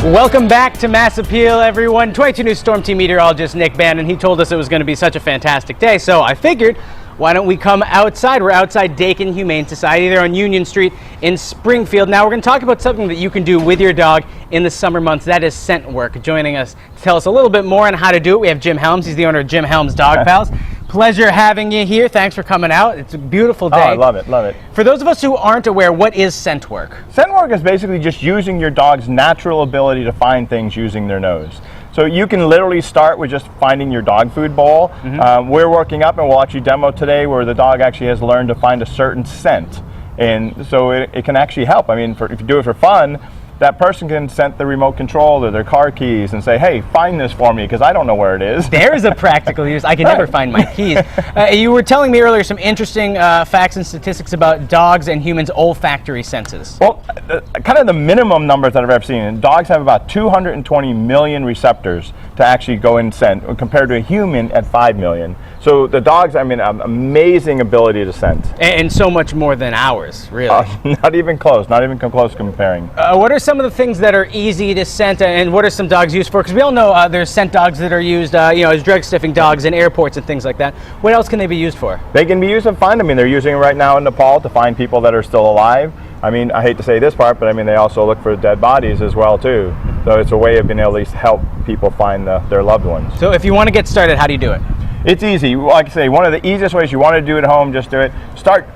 Welcome back to Mass Appeal, everyone. 22 News Storm Team meteorologist Nick Bannon, he told us it was going to be such a fantastic day, so I figured, why don't we come outside? We're outside Dakin Humane Society. They're on Union Street in Springfield. Now we're going to talk about something that you can do with your dog in the summer months. That is scent work. Joining us to tell us a little bit more on how to do it, we have Jim Helms. He's the owner of Jim Helms Dog Pals. Pleasure having you here. Thanks for coming out. It's a beautiful day. Oh, I love it, love it. For those of us who aren't aware, what is scent work? Scent work is basically just using your dog's natural ability to find things using their nose. So you can literally start with just finding your dog food bowl. We're working up, and we'll actually demo today where the dog actually has learned to find a certain scent. And so it can actually help. I mean, if you do it for fun, that person can scent the remote control or their car keys and say, hey, find this for me because I don't know where it is. There's a practical use. I can never find my keys. You were telling me earlier some interesting facts and statistics about dogs and humans' olfactory senses. Well, kind of the minimum numbers that I've ever seen. Dogs have about 220 million receptors to actually go and scent compared to a human at 5 million. So the dogs, I mean, amazing ability to scent. And so much more than ours, really. Not even close, not even close comparing. What are some of the things that are easy to scent, and what are some dogs used for? Because we all know there's scent dogs that are used, as drug sniffing dogs in airports and things like that. What else can they be used for? They can be used to find, I mean, they're using it right now in Nepal to find people that are still alive. I mean, I hate to say this part, but I mean, they also look for dead bodies as well, too. So it's a way of being able to at least help people find their loved ones. So if you want to get started, how do you do it? It's easy. Like I say, one of the easiest ways you want to do it at home, just do it. Start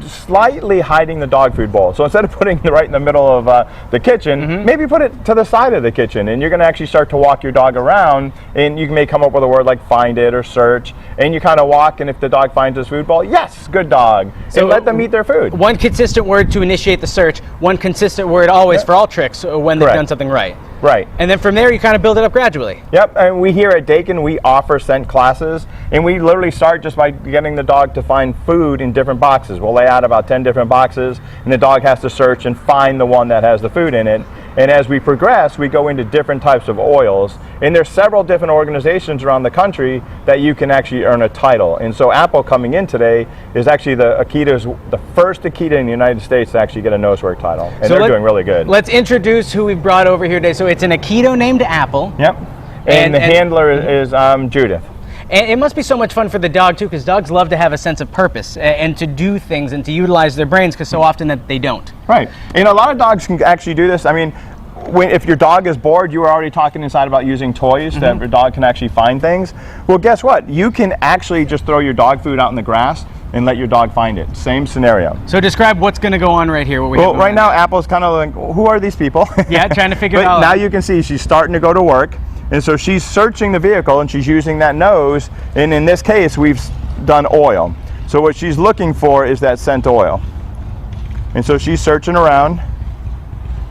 slightly hiding the dog food bowl. So instead of putting it right in the middle of the kitchen, maybe put it to the side of the kitchen, and you're going to actually start to walk your dog around, and you may come up with a word like find it or search, and you kind of walk, and if the dog finds this food bowl, yes, good dog. So and let them eat their food. One consistent word to initiate the search, one consistent word always for all tricks when they've done something right. Right. And then from there, you kind of build it up gradually. Yep, and we here at Dakin, we offer scent classes, and we literally start just by getting the dog to find food in different boxes. We'll lay out about 10 different boxes, and the dog has to search and find the one that has the food in it. And as we progress, we go into different types of oils, and there's several different organizations around the country that you can actually earn a title. And so Apple coming in today is actually the first Akita in the United States to actually get a nosework title, and so they're doing really good. Let's introduce who we've brought over here today. So it's an Akita named Apple. Yep. And the handler is Judith. And it must be so much fun for the dog, too, because dogs love to have a sense of purpose and to do things and to utilize their brains, because so often that they don't. Right. And a lot of dogs can actually do this. I mean, if your dog is bored, you were already talking inside about using toys that your dog can actually find things. Well, guess what? You can actually just throw your dog food out in the grass and let your dog find it. Same scenario. So describe what's going to go on right here. Well, right now, Apple's kind of like, who are these people? Yeah, trying to figure it out. out. Now you can see she's starting to go to work. And so she's searching the vehicle, and she's using that nose, and in this case we've done oil. So what she's looking for is that scent oil. And so she's searching around.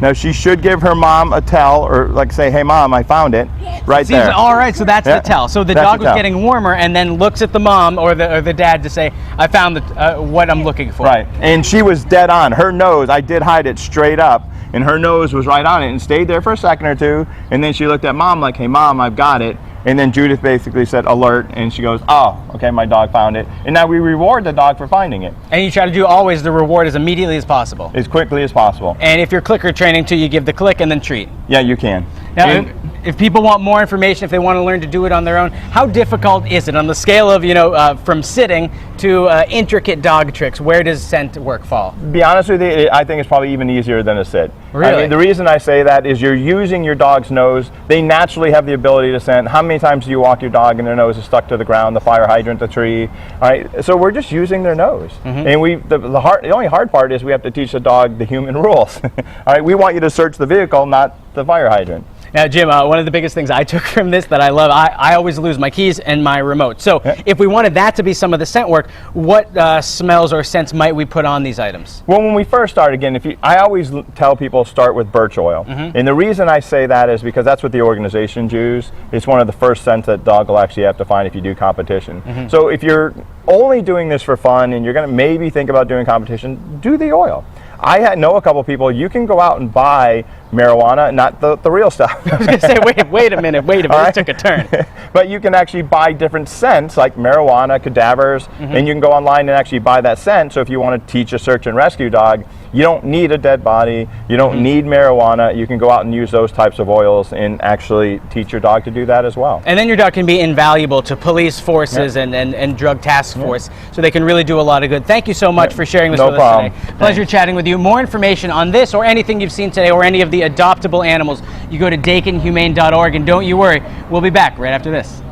Now she should give her mom a tell, or like say, hey mom, I found it, right there. All right, so that's the tell. So the dog was getting warmer and then looks at the mom or the dad to say, I found what I'm looking for. Right, and she was dead on. Her nose, I did hide it straight up, and her nose was right on it and stayed there for a second or two, and then she looked at mom like, hey mom, I've got it. And then Judith basically said alert, and she goes, oh, okay, my dog found it. And now we reward the dog for finding it. And you try to do always the reward as immediately as possible. As quickly as possible. And if you're clicker training too, you give the click and then treat. Yeah, you can. Now, if people want more information, if they want to learn to do it on their own, how difficult is it on the scale of, from sitting to intricate dog tricks? Where does scent work fall? Be honest with you, I think it's probably even easier than a sit. Really? I mean, the reason I say that is you're using your dog's nose. They naturally have the ability to scent. How many times do you walk your dog and their nose is stuck to the ground, the fire hydrant, the tree? All right, so we're just using their nose. And the only hard part is we have to teach the dog the human rules. All right, we want you to search the vehicle, not the fire hydrant. Now, Jim, one of the biggest things I took from this that I love, I always lose my keys and my remote. So if we wanted that to be some of the scent work, what smells or scents might we put on these items? Well, when we first start, again, I always tell people start with birch oil. And the reason I say that is because that's what the organizations use. It's one of the first scents that dog will actually have to find if you do competition. So if you're only doing this for fun and you're going to maybe think about doing competition, do the oil. I know a couple people, you can go out and buy marijuana, not the real stuff. I was going to say, wait a minute, this took a turn. But you can actually buy different scents like marijuana, cadavers, and you can go online and actually buy that scent. So if you want to teach a search and rescue dog, you don't need a dead body, you don't need marijuana, you can go out and use those types of oils and actually teach your dog to do that as well. And then your dog can be invaluable to police forces and drug task force, so they can really do a lot of good. Thank you so much for sharing this with us today. Pleasure chatting with you. More information on this or anything you've seen today or any of the adoptable animals, you go to dakinhumane.org, and don't you worry, we'll be back right after this.